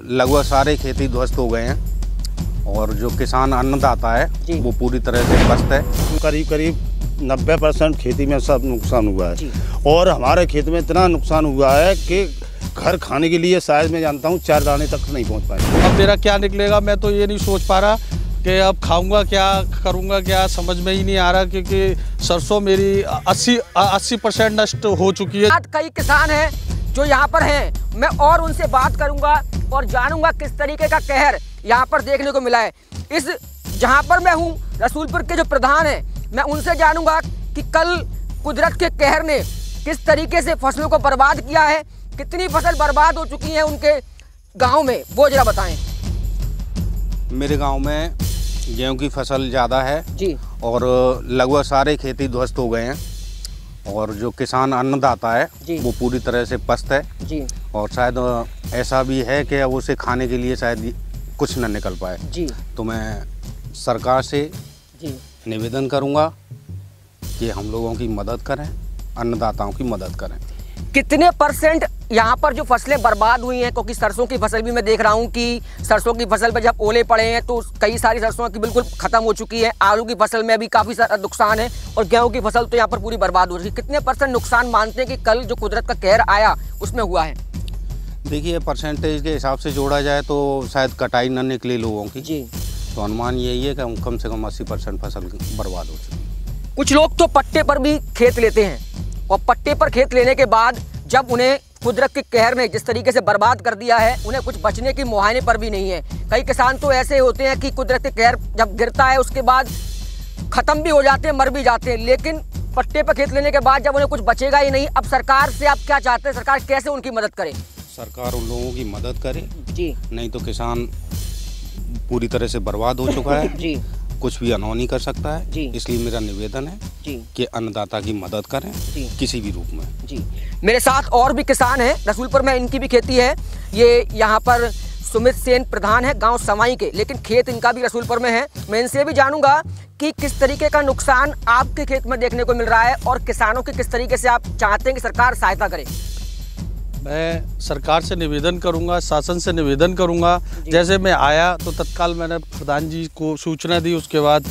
लगभग सारे खेती ध्वस्त हो गए हैं और जो किसान अन्नदाता है वो पूरी तरह से पस्त है। करीब करीब 90% खेती में सब नुकसान हुआ है और हमारे खेत में इतना नुकसान हुआ है कि घर खाने के लिए शायद मैं जानता हूँ 4 दाने तक नहीं पहुँच पाए। अब मेरा क्या निकलेगा मैं तो ये नहीं सोच पा रहा कि अब खाऊंगा क्या, करूंगा क्या, समझ में ही नहीं आ रहा, क्योंकि सरसों मेरी 80% नष्ट हो चुकी है। कई किसान हैं जो यहाँ पर हैं, मैं और उनसे बात करूंगा और जानूंगा किस तरीके का कहर यहाँ पर देखने को मिला है। इस जहाँ पर मैं हूँ रसूलपुर के जो प्रधान हैं, मैं उनसे जानूंगा कि कल कुदरत के कहर ने किस तरीके से फसलों को बर्बाद किया है, कितनी फसल बर्बाद हो चुकी है उनके गाँव में, वो जरा बताएं। मेरे गांव में गेहूं की फसल ज़्यादा है जी और लगभग सारे खेती ध्वस्त हो गए हैं और जो किसान अन्नदाता है वो पूरी तरह से पस्त है जी। और शायद ऐसा भी है कि अब उसे खाने के लिए शायद कुछ न निकल पाए जी। तो मैं सरकार से निवेदन करूंगा कि हम लोगों की मदद करें, अन्नदाताओं की मदद करें। कितने % यहाँ पर जो फसलें बर्बाद हुई हैं, क्योंकि सरसों की फसल भी मैं देख रहा हूँ कि सरसों की फसल पर जब ओले पड़े हैं तो कई सारी सरसों की बिल्कुल ख़त्म हो चुकी है। आलू की फसल में अभी काफ़ी सारा नुकसान है और गेहूं की फसल तो यहाँ पर पूरी बर्बाद हो रही है। कितने % नुकसान मानते हैं कि कल जो कुदरत का कहर आया उसमें हुआ है? देखिए, परसेंटेज के हिसाब से जोड़ा जाए तो शायद कटाई न निकले लोगों की जी, तो अनुमान यही है कि कम से कम 80% फसल बर्बाद हो चुकी है। कुछ लोग तो पट्टे पर भी खेत लेते हैं और पट्टे पर खेत लेने के बाद जब उन्हें कुदरत के कहर ने जिस तरीके से बर्बाद कर दिया है, उन्हें कुछ बचने की मुहाने पर भी नहीं है। कई किसान तो ऐसे होते हैं कि कुदरत के कहर जब गिरता है उसके बाद खत्म भी हो जाते हैं, मर भी जाते हैं, लेकिन पट्टे पर खेत लेने के बाद जब उन्हें कुछ बचेगा ही नहीं। अब सरकार से आप क्या चाहते हैं, सरकार कैसे उनकी मदद करे? सरकार उन लोगों की मदद करे जी, नहीं तो किसान पूरी तरह से बर्बाद हो चुका है जी, कुछ भी अनहोनी कर सकता है जी। इसलिए मेरा निवेदन है जी कि अन्नदाता की मदद करें जी, किसी भी रूप में। जी। मेरे साथ और भी किसान हैं रसूलपुर में, इनकी भी खेती है। ये यहाँ पर सुमित सेन प्रधान है गांव समाई के, लेकिन खेत इनका भी रसूलपुर में है। मैं इनसे भी जानूंगा कि किस तरीके का नुकसान आपके खेत में देखने को मिल रहा है और किसानों की किस तरीके से आप चाहते हैं कि सरकार सहायता करे। मैं सरकार से निवेदन करूंगा, शासन से निवेदन करूंगा। जैसे मैं आया तो तत्काल मैंने प्रधान जी को सूचना दी, उसके बाद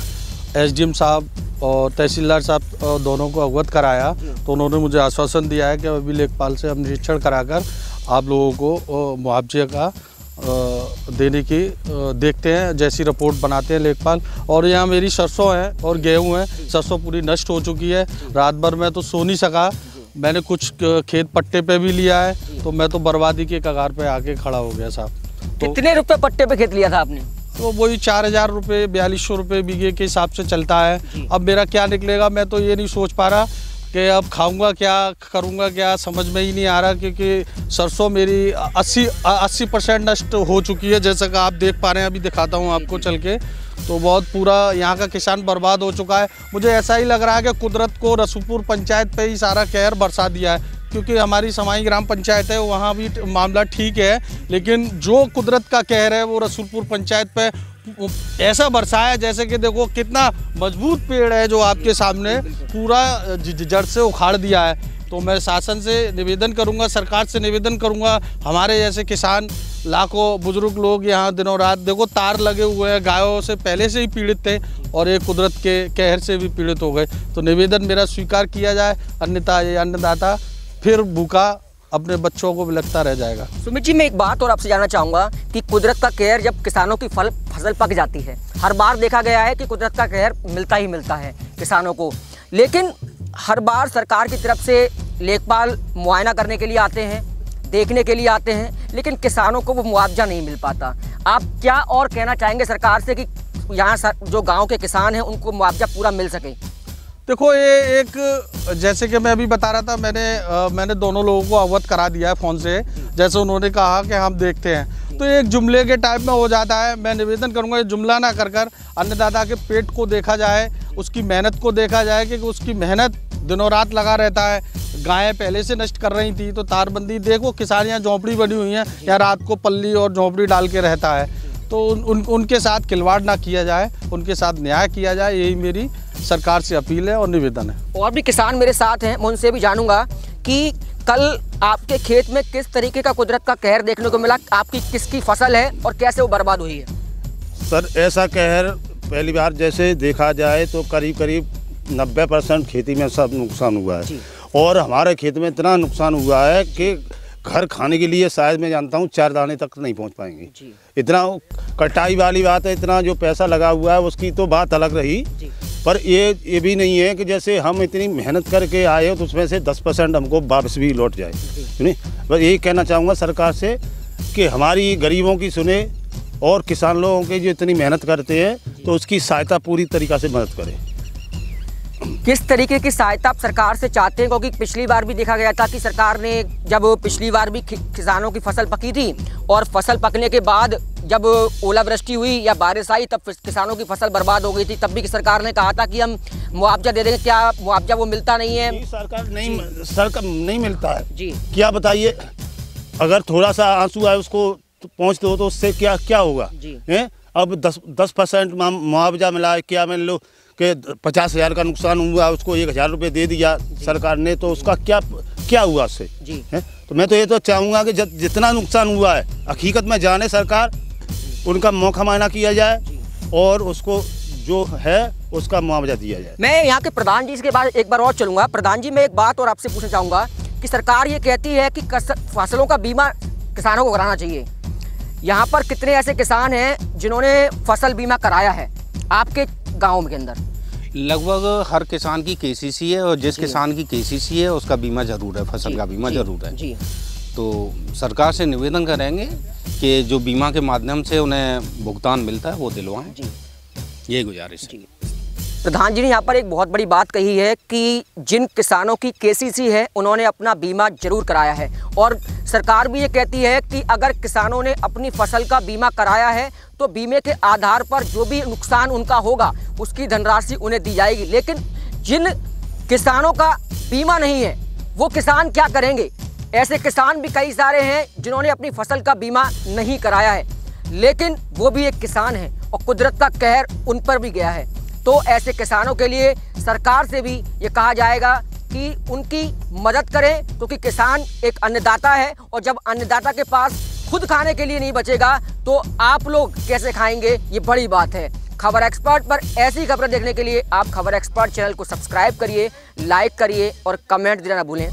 SDM साहब और तहसीलदार साहब दोनों को अवगत कराया तो उन्होंने मुझे आश्वासन दिया है कि अभी लेखपाल से हम निरीक्षण कराकर आप लोगों को मुआवजे का देने की देखते हैं, जैसी रिपोर्ट बनाते हैं लेखपाल। और यहाँ मेरी सरसों है और गेहूँ है, सरसों पूरी नष्ट हो चुकी है। रात भर में तो सो नहीं सका, मैंने कुछ खेत पट्टे पे भी लिया है तो मैं तो बर्बादी के कगार पे आके खड़ा हो गया साहब। तो कितने रुपए पट्टे पे खेत लिया था आपने? तो वही 4000 रुपये 4200 रुपये बीघे के हिसाब से चलता है। अब मेरा क्या निकलेगा मैं तो ये नहीं सोच पा रहा कि अब खाऊंगा क्या, करूंगा क्या, समझ में ही नहीं आ रहा, क्योंकि सरसों मेरी 80% नष्ट हो चुकी है। जैसा कि आप देख पा रहे हैं, अभी दिखाता हूँ आपको चल के, तो बहुत पूरा यहाँ का किसान बर्बाद हो चुका है। मुझे ऐसा ही लग रहा है कि कुदरत को रसूलपुर पंचायत पे ही सारा कहर बरसा दिया है, क्योंकि हमारी समाई ग्राम पंचायत है, वहाँ भी मामला ठीक है, लेकिन जो कुदरत का कहर है वो रसूलपुर पंचायत पे ऐसा बरसाया जैसे कि देखो कितना मजबूत पेड़ है जो आपके सामने पूरा जड़ से उखाड़ दिया है। तो मैं शासन से निवेदन करूंगा, सरकार से निवेदन करूंगा, हमारे जैसे किसान लाखों बुजुर्ग लोग यहाँ दिनों रात देखो तार लगे हुए हैं, गायों से पहले से ही पीड़ित थे और ये कुदरत के कहर से भी पीड़ित हो गए। तो निवेदन मेरा स्वीकार किया जाए, अन्यथा ये अन्नदाता फिर भूखा अपने बच्चों को बिलखता रह जाएगा। सुमित जी, मैं एक बात और आपसे जानना चाहूँगा कि कुदरत का कहर जब किसानों की फसल पक जाती है, हर बार देखा गया है कि कुदरत का कहर मिलता ही मिलता है किसानों को, लेकिन हर बार सरकार की तरफ से लेखपाल मुआयना करने के लिए आते हैं, देखने के लिए आते हैं, लेकिन किसानों को वो मुआवजा नहीं मिल पाता। आप क्या और कहना चाहेंगे सरकार से कि यहाँ जो गाँव के किसान हैं उनको मुआवजा पूरा मिल सके? देखो, ये एक जैसे कि मैं अभी बता रहा था, मैंने दोनों लोगों को अवगत करा दिया है फ़ोन से, जैसे उन्होंने कहा कि हम देखते हैं, तो एक जुमले के टाइप में हो जाता है। मैं निवेदन करूंगा ये जुमला ना कर अन्नदाता के पेट को देखा जाए, उसकी मेहनत को देखा जाए कि उसकी मेहनत दिनों रात लगा रहता है। गायें पहले से नष्ट कर रही थी तो तारबंदी, देखो किसान यहाँ झोंपड़ी बनी हुई है, यहाँ रात को पल्ली और झोंपड़ी डाल के रहता है, तो उनके साथ खिलवाड़ ना किया जाए, उनके साथ न्याय किया जाए, यही मेरी सरकार से अपील है और निवेदन है। और भी किसान मेरे साथ हैं, मैं उनसे भी जानूंगा कि कल आपके खेत में किस तरीके का कुदरत का कहर देखने को मिला, आपकी किसकी फसल है और कैसे वो बर्बाद हुई है? सर ऐसा कहर पहली बार जैसे देखा जाए तो करीब करीब 90% खेती में सब नुकसान हुआ है। और हमारे खेत में इतना नुकसान हुआ है कि घर खाने के लिए शायद मैं जानता हूँ 4 दाने तक नहीं पहुँच पाएंगे। इतना कटाई वाली बात है, इतना जो पैसा लगा हुआ है उसकी तो बात अलग रही, पर ये भी नहीं है कि जैसे हम इतनी मेहनत करके आए हो तो उसमें से 10% हमको वापस भी लौट जाए। नहीं, बस यही कहना चाहूँगा सरकार से कि हमारी गरीबों की सुने और किसान लोगों के जो इतनी मेहनत करते हैं तो उसकी सहायता पूरी तरीक़ा से मदद करें। किस तरीके की सहायता आप सरकार से चाहते हैं? क्योंकि पिछली बार भी देखा गया था कि सरकार ने जब पिछली बार भी किसानों की फसल पकी थी और फसल पकने के बाद जब ओलावृष्टि हुई या बारिश आई तब किसानों की फसल बर्बाद हो गई थी, तब भी सरकार ने कहा था कि हम मुआवजा दे देंगे। क्या मुआवजा वो मिलता नहीं है? सरकार नहीं मिलता है जी। क्या बताइए, अगर थोड़ा सा आंसू आए उसको पहुँच दो तो उससे क्या होगा जी? अब 10% मुआवजा मिला है, क्या मान लो कि 50,000 का नुकसान हुआ, उसको 1,000 रुपये दे दिया सरकार ने, तो उसका क्या हुआ उससे जी? तो मैं तो ये तो चाहूँगा कि जितना नुकसान हुआ है हकीकत में जाने सरकार, उनका मौका मायना किया जाए और उसको जो है उसका मुआवजा दिया जाए। मैं यहाँ के प्रधान जी के बाद एक बार और चलूँगा। प्रधान जी, मैं एक बात और आपसे पूछना चाहूँगा कि सरकार ये कहती है कि फसलों का बीमा किसानों को कराना चाहिए। यहाँ पर कितने ऐसे किसान हैं जिन्होंने फसल बीमा कराया है आपके गाँव के अंदर? लगभग हर किसान की केसीसी है और जिस किसान की केसीसी है उसका बीमा जरूर है, फसल का बीमा जरूर है जी। तो सरकार से निवेदन करेंगे कि जो बीमा के माध्यम से उन्हें भुगतान मिलता है वो दिलवाएं जी, ये गुजारिश है। प्रधान जी ने यहाँ पर एक बहुत बड़ी बात कही है कि जिन किसानों की केसीसी है उन्होंने अपना बीमा जरूर कराया है, और सरकार भी ये कहती है कि अगर किसानों ने अपनी फसल का बीमा कराया है तो बीमे के आधार पर जो भी नुकसान उनका होगा उसकी धनराशि उन्हें दी जाएगी। लेकिन जिन किसानों का बीमा नहीं है वो किसान क्या करेंगे? ऐसे किसान भी कई सारे हैं जिन्होंने अपनी फसल का बीमा नहीं कराया है, लेकिन वो भी एक किसान है और कुदरत का कहर उन पर भी गया है। तो ऐसे किसानों के लिए सरकार से भी ये कहा जाएगा कि उनकी मदद करें, क्योंकि किसान एक अन्नदाता है और जब अन्नदाता के पास खुद खाने के लिए नहीं बचेगा तो आप लोग कैसे खाएंगे? ये बड़ी बात है। खबर एक्सपर्ट पर ऐसी खबरें देखने के लिए आप खबर एक्सपर्ट चैनल को सब्सक्राइब करिए, लाइक करिए और कमेंट देना ना भूलें।